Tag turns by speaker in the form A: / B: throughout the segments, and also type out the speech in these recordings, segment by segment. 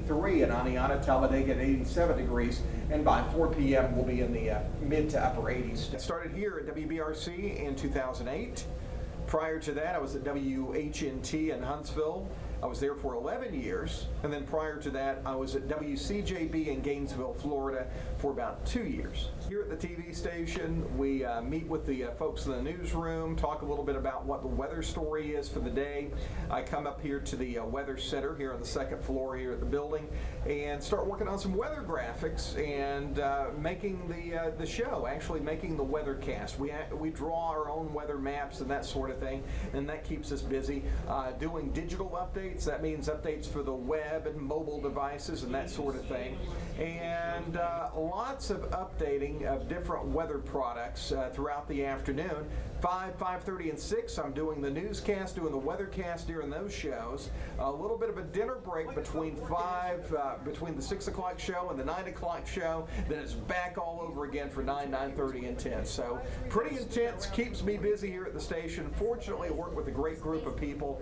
A: 83 in Aniana, Talladega at 87 degrees, and by 4 p.m. we'll be in the mid to upper 80s. I started here at WBRC in 2008. Prior to that, I was at WHNT in Huntsville. I was there for 11 years, and then prior to that, I was at WCJB in Gainesville, Florida for about 2 years. Here at the TV station, we meet with the folks in the newsroom, talk a little bit about what the weather story is for the day. I come up here to the Weather Center here on the second floor here at the building and start working on some weather graphics and making the show, actually making the weathercast. We draw our own weather maps and that sort of thing, and that keeps us busy. Doing digital updates, that means updates for the web and mobile devices and that sort of thing. And lots of updating of different weather products throughout the afternoon. 5, 5:30, and 6, I'm doing the newscast, doing the weathercast during those shows. A little bit of a dinner break between between the 6 o'clock show and the 9 o'clock show. Then it's back all over again for 9, 9:30, and 10. So pretty intense, keeps me busy here at the station. Fortunately, I work with a great group of people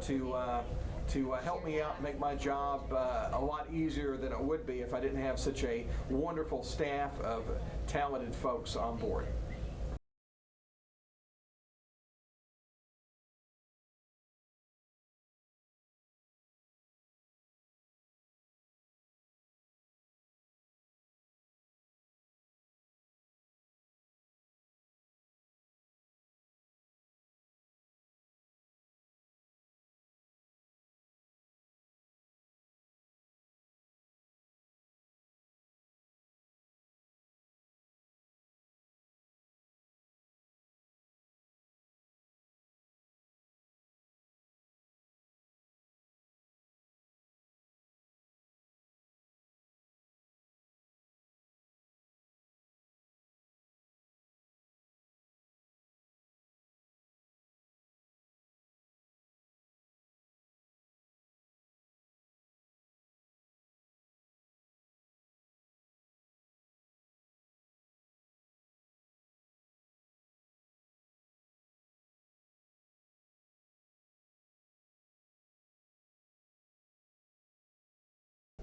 A: to help me out and make my job a lot easier than it would be if I didn't have such a wonderful staff of talented folks on board.